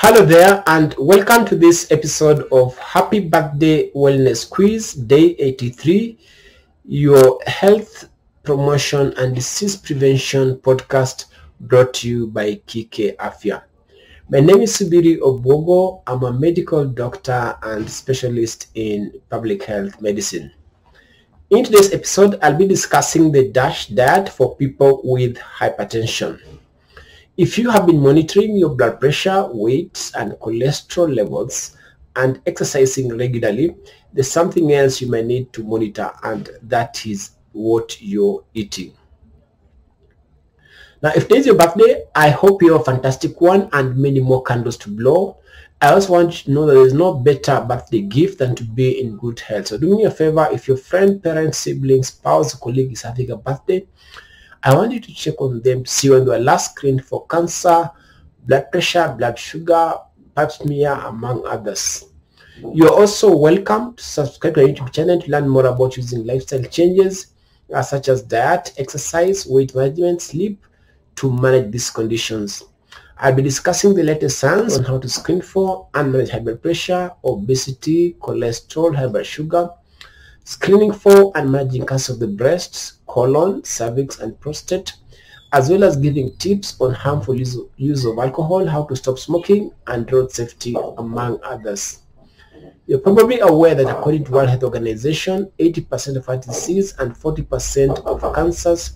Hello there and welcome to this episode of Happy Birthday Wellness Quiz Day 83, your health promotion and disease prevention podcast brought to you by Kike Afya. My name is Subiri Obogo. I'm a medical doctor and specialist in public health medicine. In today's episode, I'll be discussing the DASH diet for people with hypertension. If you have been monitoring your blood pressure, weight, and cholesterol levels and exercising regularly, there's something else you may need to monitor, and that is what you're eating. Now, if today's your birthday, I hope you have a fantastic one and many more candles to blow. I also want you to know that there's no better birthday gift than to be in good health. So do me a favor, if your friend, parent, sibling, spouse, colleague is having a birthday, I want you to check on them to see when they were last screened for cancer, blood pressure, blood sugar, pap smear, among others. You're also welcome to subscribe to our YouTube channel to learn more about using lifestyle changes such as diet, exercise, weight management, sleep to manage these conditions. I'll be discussing the latest science on how to screen for and manage high blood pressure, obesity, cholesterol, high blood sugar, screening for and managing cancer of the breast, colon, cervix, and prostate, as well as giving tips on harmful use of alcohol, how to stop smoking, and road safety, among others. You're probably aware that according to World Health Organization, 80% of heart disease and 40% of cancers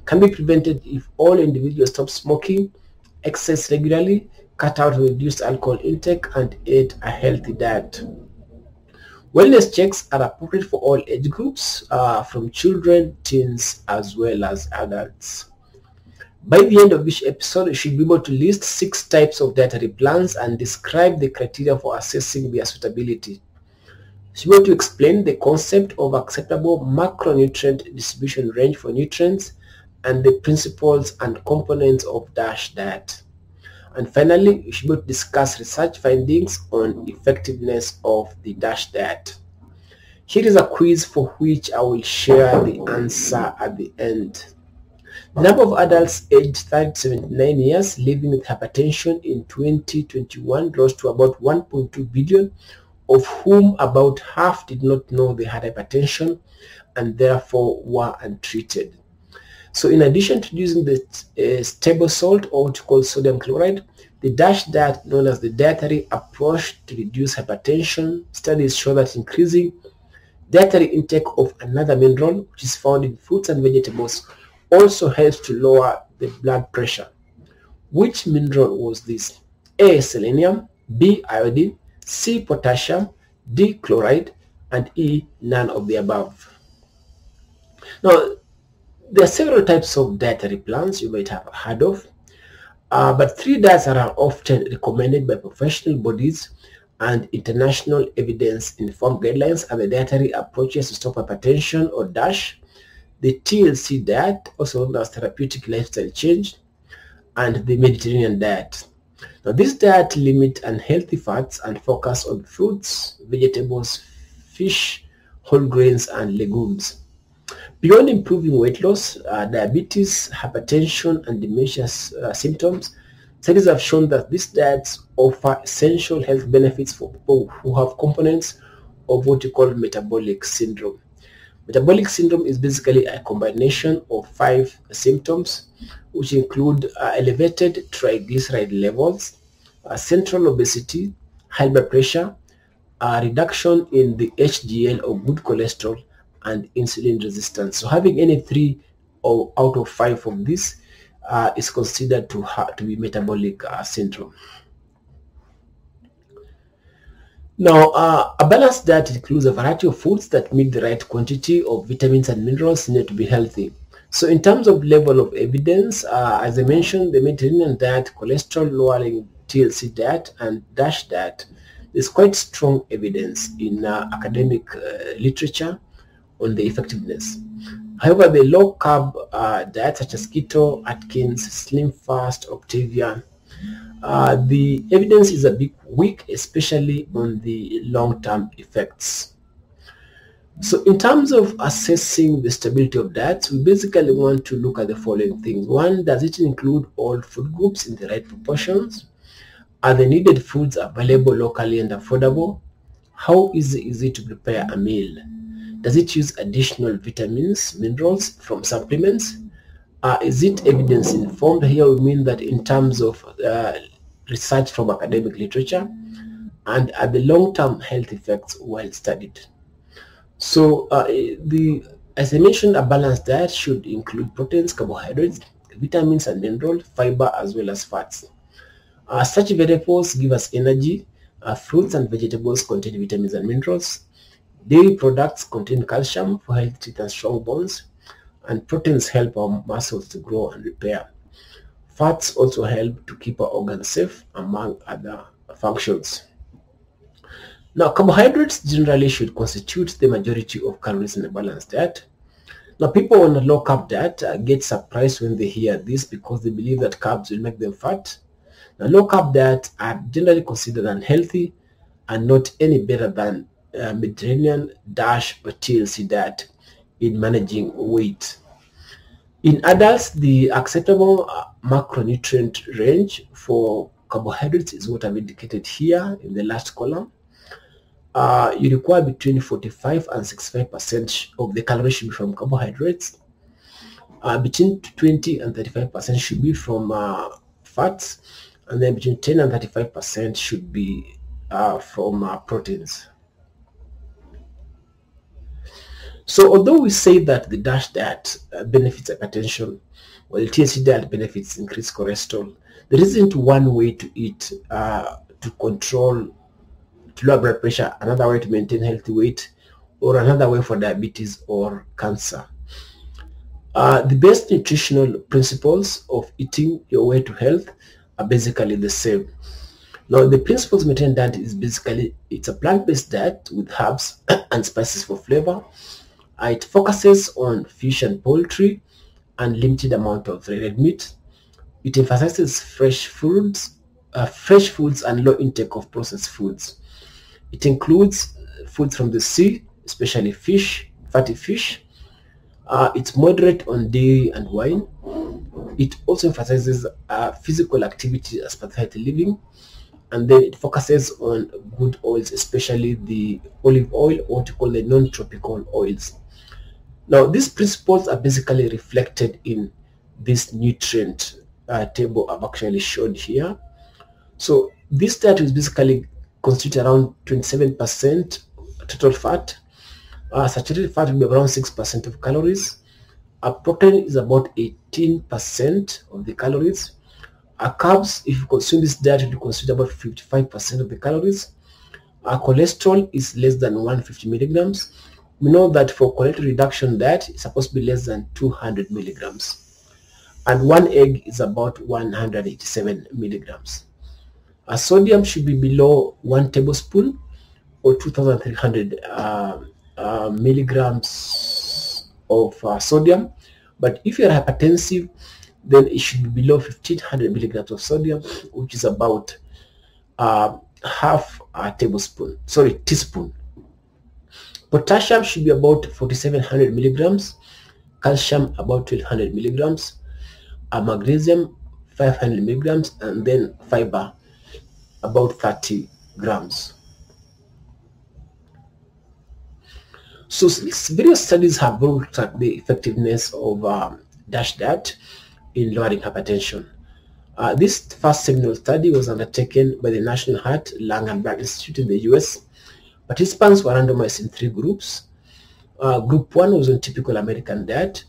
can be prevented if all individuals stop smoking, exercise regularly, cut out or reduce alcohol intake, and eat a healthy diet. Wellness checks are appropriate for all age groups, from children, teens, as well as adults. By the end of each episode, you should be able to list 6 types of dietary plans and describe the criteria for assessing their suitability. You should be able to explain the concept of acceptable macronutrient distribution range for nutrients and the principles and components of DASH diet. And finally, you should be able to discuss research findings on effectiveness of the DASH diet. Here is a quiz for which I will share the answer at the end. The number of adults aged 30 to 79 years living with hypertension in 2021 rose to about 1.2 billion, of whom about half did not know they had hypertension and therefore were untreated. So in addition to using the stable salt, or what you call sodium chloride, the DASH diet, known as the dietary approach to reduce hypertension, studies show that increasing dietary intake of another mineral, which is found in fruits and vegetables, also helps to lower the blood pressure. Which mineral was this? A. Selenium, B. Iodine, C. Potassium, D. Chloride, and E. None of the above. Now, there are several types of dietary plans you might have heard of, but 3 diets are often recommended by professional bodies and international evidence-informed guidelines are the dietary approaches to stop hypertension or DASH, the TLC diet, also known as therapeutic lifestyle change, and the Mediterranean diet. Now, this diet limit unhealthy fats and focus on fruits, vegetables, fish, whole grains, and legumes. Beyond improving weight loss, diabetes, hypertension, and dementia symptoms, studies have shown that these diets offer essential health benefits for people who have components of what you call metabolic syndrome. Metabolic syndrome is basically a combination of 5 symptoms, which include elevated triglyceride levels, central obesity, high blood pressure, reduction in the HDL or good cholesterol, and insulin resistance. So having any 3 out of 5 of this is considered to be metabolic syndrome. Now, a balanced diet includes a variety of foods that meet the right quantity of vitamins and minerals needed to be healthy. So in terms of level of evidence, as I mentioned, the Mediterranean diet, cholesterol-lowering TLC diet, and DASH diet, there's quite strong evidence in academic literature on the effectiveness. However, the low-carb diets such as keto, Atkins, Slim Fast, Octavia, the evidence is a bit weak, especially on the long-term effects. So in terms of assessing the stability of diets, we basically want to look at the following things. 1, does it include all food groups in the right proportions? Are the needed foods available locally and affordable? How easy is it to prepare a meal? Does it use additional vitamins, minerals from supplements? Is it evidence informed? Here we mean that in terms of research from academic literature, and are the long-term health effects well studied? So as I mentioned, a balanced diet should include proteins, carbohydrates, vitamins and minerals, fiber as well as fats. Such vegetables give us energy. Fruits and vegetables contain vitamins and minerals. Dairy products contain calcium for healthy teeth and strong bones, and proteins help our muscles to grow and repair. Fats also help to keep our organs safe, among other functions. Now, carbohydrates generally should constitute the majority of calories in a balanced diet. Now, people on a low-carb diet get surprised when they hear this because they believe that carbs will make them fat. Now, low-carb diets are generally considered unhealthy and not any better than Mediterranean, DASH, or TLC diet in managing weight. In adults, the acceptable macronutrient range for carbohydrates is what I've indicated here in the last column. You require between 45 and 65% of the calories should be from carbohydrates. Between 20 and 35% should be from fats, and then between 10 and 35% should be from proteins. So although we say that the DASH diet benefits hypertension, while the TLC diet benefits increased cholesterol, there isn't one way to eat to lower blood pressure, another way to maintain healthy weight, or another way for diabetes or cancer. The best nutritional principles of eating your way to health are basically the same. Now, the principles of maintain diet is basically, it's a plant-based diet with herbs and spices for flavor. It focuses on fish and poultry and limited amount of red meat. It emphasizes fresh foods and low intake of processed foods. It includes foods from the sea, especially fish, fatty fish. It's moderate on dairy and wine. It also emphasizes physical activity as part of healthy living. And then it focuses on good oils, especially the olive oil, or what you call the non-tropical oils. Now, these principles are basically reflected in this nutrient table I've actually showed here. So this diet is basically constitute around 27% total fat. Saturated fat will be around 6% of calories. Protein is about 18% of the calories. Carbs, if you consume this diet, you consider about 55% of the calories. Cholesterol is less than 150 milligrams. We know that for cholesterol reduction diet, it's supposed to be less than 200 milligrams. And one egg is about 187 milligrams. Sodium should be below 1 tablespoon or 2,300 milligrams of sodium. But if you're hypertensive, then it should be below 1,500 milligrams of sodium, which is about half a teaspoon. Potassium should be about 4,700 milligrams, calcium about 1,200 milligrams, magnesium 500 milligrams, and then fiber about 30 grams. So various studies have looked at the effectiveness of DASH diet in lowering hypertension. This first seminal study was undertaken by the National Heart, Lung and Blood Institute in the US. Participants were randomized in 3 groups. Group 1 was on typical American diet.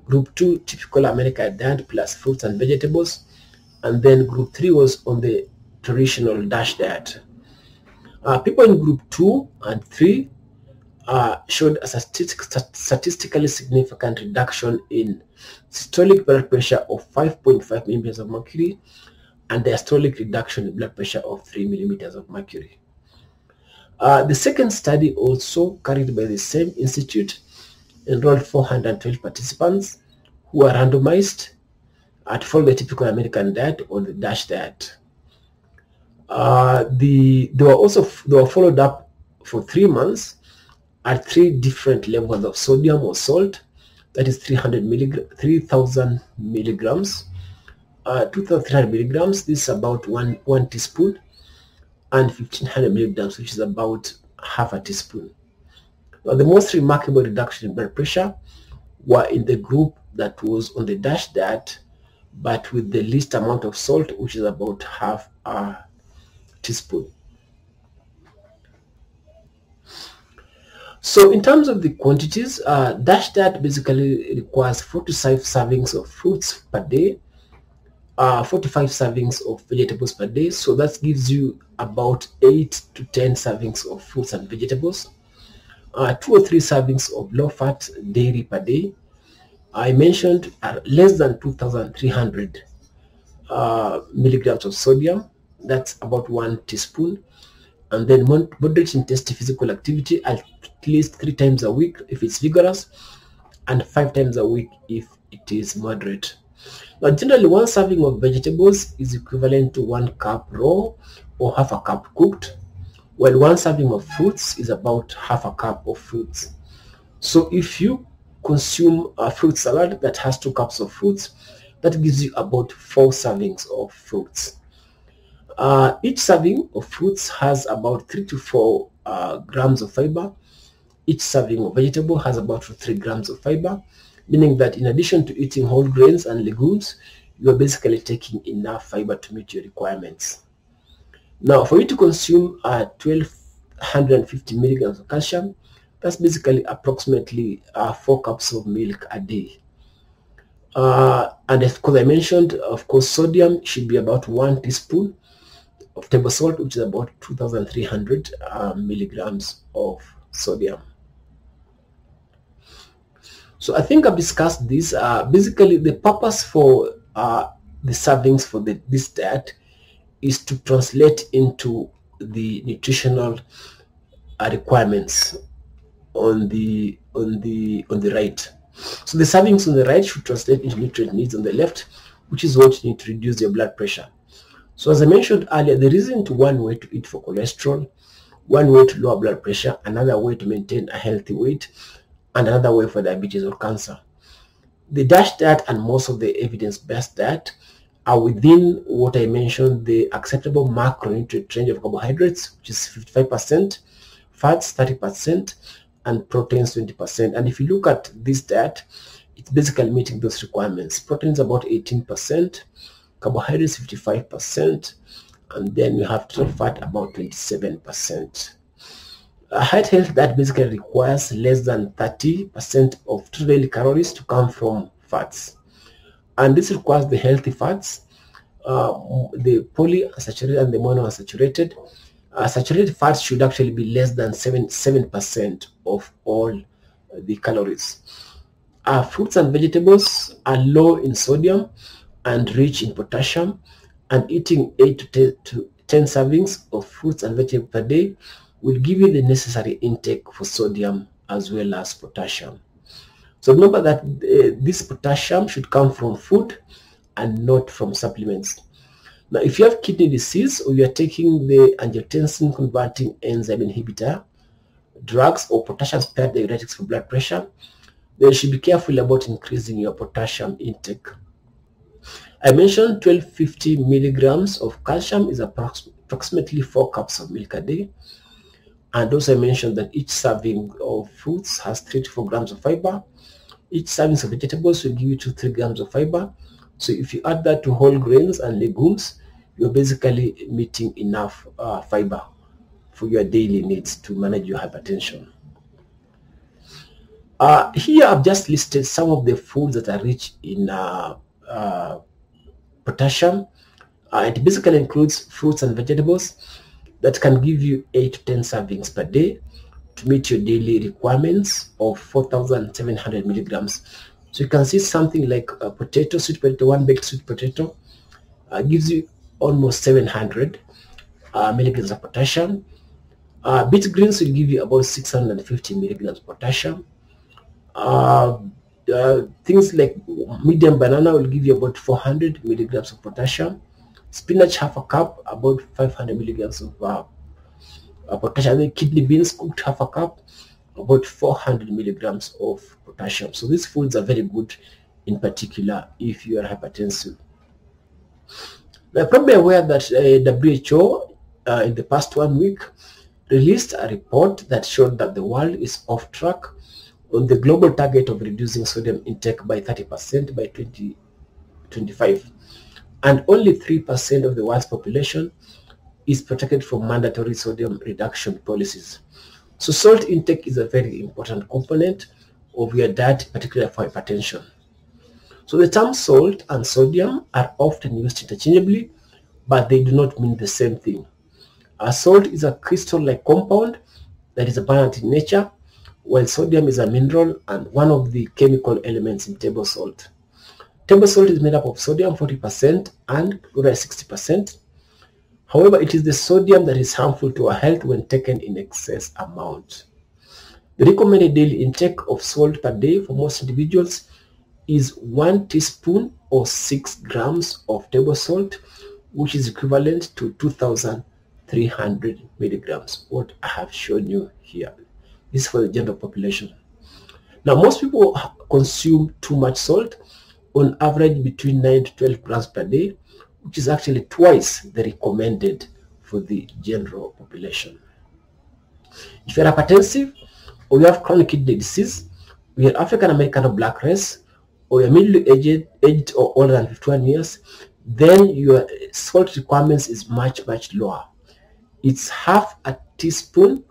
Group 2, typical American diet plus fruits and vegetables. And then group 3 was on the traditional DASH diet. People in group 2 and 3 showed a statistically significant reduction in systolic blood pressure of 5.5 millimeters of mercury and diastolic reduction in blood pressure of 3 millimeters of mercury. The second study, also carried by the same institute, enrolled 412 participants who were randomized to follow the typical American diet or the DASH diet. They were followed up for 3 months at 3 different levels of sodium or salt, that is 3,000 milligrams, 2,300 milligrams. This is about one teaspoon, and 1,500 milligrams, which is about half a teaspoon. Now, the most remarkable reduction in blood pressure were in the group that was on the DASH diet, but with the least amount of salt, which is about half a teaspoon. So in terms of the quantities, DASH diet basically requires 4 to 5 servings of fruits per day, 45 servings of vegetables per day. So that gives you about 8 to 10 servings of fruits and vegetables, 2 or 3 servings of low-fat dairy per day. I mentioned less than 2,300 milligrams of sodium. That's about 1 teaspoon. And then moderate intensity physical activity at least 3 times a week if it's vigorous, and 5 times a week if it is moderate. Now, generally, 1 serving of vegetables is equivalent to 1 cup raw or half a cup cooked, while 1 serving of fruits is about half a cup of fruits. So if you consume a fruit salad that has 2 cups of fruits, that gives you about 4 servings of fruits. Each serving of fruits has about 3 to 4 grams of fiber. Each serving of vegetable has about 3 grams of fiber, meaning that in addition to eating whole grains and legumes, you are basically taking enough fiber to meet your requirements. Now, for you to consume 1,250 milligrams of calcium, that's basically approximately 4 cups of milk a day. And of course, I mentioned, of course, sodium should be about 1 teaspoon of table salt, which is about 2,300 milligrams of sodium. So I think I've discussed this. Basically, the purpose for the servings for this diet is to translate into the nutritional requirements on the right. So the servings on the right should translate into nutrient needs on the left, which is what you need to reduce your blood pressure. So as I mentioned earlier, there isn't one way to eat for cholesterol, one way to lower blood pressure, another way to maintain a healthy weight, and another way for diabetes or cancer. The DASH diet and most of the evidence-based diet are within what I mentioned, the acceptable macronutrient range of carbohydrates, which is 55%, fats 30%, and proteins 20%. And if you look at this diet, it's basically meeting those requirements. Proteins about 18%, carbohydrates 55%, and then we have total fat about 27%. A heart health diet basically requires less than 30% of total daily calories to come from fats, and this requires the healthy fats, the polyunsaturated and the monounsaturated. Saturated fats should actually be less than 7% of all the calories. Fruits and vegetables are low in sodium and rich in potassium, and eating 8 to 10 servings of fruits and vegetables per day will give you the necessary intake for sodium as well as potassium. So remember that this potassium should come from food and not from supplements. Now, if you have kidney disease or you are taking the angiotensin converting enzyme inhibitor drugs or potassium spared diuretics for blood pressure, then you should be careful about increasing your potassium intake. I mentioned 1,250 milligrams of calcium is approximately 4 cups of milk a day. And also I mentioned that each serving of fruits has 3 to 4 grams of fiber. Each serving of vegetables will give you 2 to 3 grams of fiber. So if you add that to whole grains and legumes, you're basically meeting enough fiber for your daily needs to manage your hypertension. Here I've just listed some of the foods that are rich in potassium. It basically includes fruits and vegetables that can give you 8 to 10 servings per day to meet your daily requirements of 4,700 milligrams. So you can see something like a potato, sweet potato, one baked sweet potato gives you almost 700 milligrams of potassium. Beet greens will give you about 650 milligrams of potassium. Things like medium banana will give you about 400 milligrams of potassium. Spinach, half a cup, about 500 milligrams of potassium. And kidney beans, cooked, half a cup, about 400 milligrams of potassium. So these foods are very good, in particular if you are hypertensive. Now, you're probably aware that WHO in the past 1 week released a report that showed that the world is off track on the global target of reducing sodium intake by 30% by 2025, and only 3% of the world's population is protected from mandatory sodium reduction policies. So salt intake is a very important component of your diet, particularly for hypertension. So the terms salt and sodium are often used interchangeably, but they do not mean the same thing. A salt is a crystal-like compound that is abundant in nature, while sodium is a mineral and one of the chemical elements in table salt. Table salt is made up of sodium 40% and chloride 60%. However, it is the sodium that is harmful to our health when taken in excess amount. The recommended daily intake of salt per day for most individuals is 1 teaspoon or 6 grams of table salt, which is equivalent to 2,300 milligrams, what I have shown you here. This is for the general population. Now, most people consume too much salt, on average between 9 to 12 grams per day, which is actually twice the recommended for the general population. If you're hypertensive, or you have chronic kidney disease, or you're African American or black race, or you're middle-aged or older than 51 years, then your salt requirements is much lower. It's half a teaspoon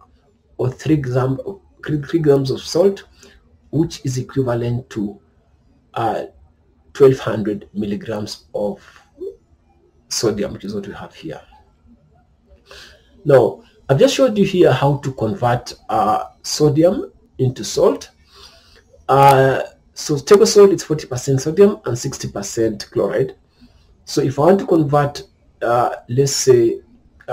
or 3 grams of salt, which is equivalent to 1,200 milligrams of sodium, which is what we have here. Now, I've just showed you here how to convert sodium into salt. So table salt is 40% sodium and 60% chloride. So if I want to convert, let's say,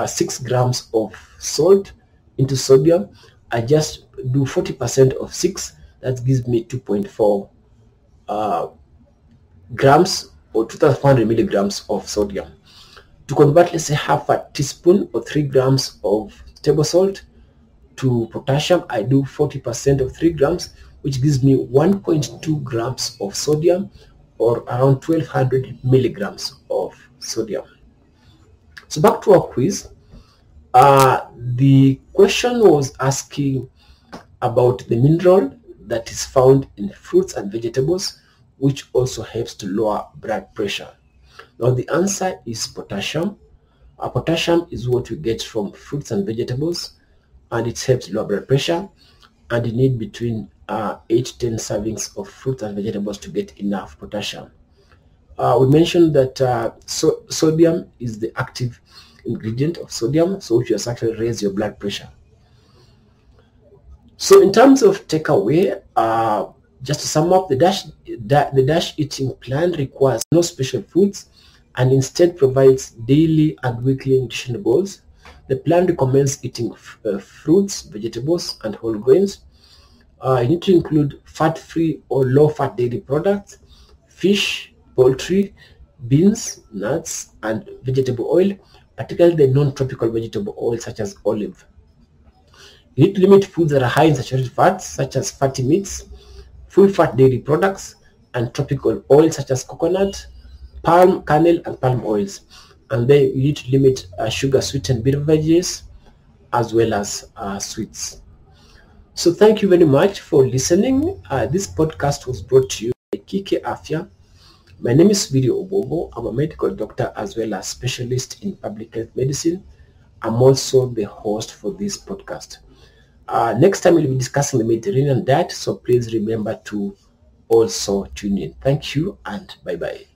6 grams of salt into sodium, I just do 40% of 6. That gives me 2.4 grams or 2,400 milligrams of sodium. To convert, let's say, half a teaspoon or 3 grams of table salt to potassium, I do 40% of 3 grams, which gives me 1.2 grams of sodium or around 1,200 milligrams of sodium. So back to our quiz. The question was asking about the mineral that is found in fruits and vegetables, which also helps to lower blood pressure. Now the answer is potassium. Potassium is what we get from fruits and vegetables, and it helps lower blood pressure, and you need between 8 to 10 servings of fruits and vegetables to get enough potassium. We mentioned that sodium is the active ingredient of sodium, so which will actually raise your blood pressure. So in terms of takeaway, just to sum up, the DASH eating plan requires no special foods and instead provides daily and weekly nutrition goals. The plan recommends eating fruits, vegetables, and whole grains. You need to include fat-free or low-fat dairy products, fish, poultry, beans, nuts, and vegetable oil, particularly the non-tropical vegetable oil such as olive. You need to limit foods that are high in saturated fats such as fatty meats, full-fat dairy products, and tropical oils such as coconut, palm kernel, and palm oils. And then you need to limit sugar-sweetened beverages as well as sweets. So thank you very much for listening. This podcast was brought to you by Kike Afya. My name is Video Obobo. I'm a medical doctor as well as specialist in public health medicine. I'm also the host for this podcast. Next time we'll be discussing the Mediterranean diet, so please remember to also tune in. Thank you and bye-bye.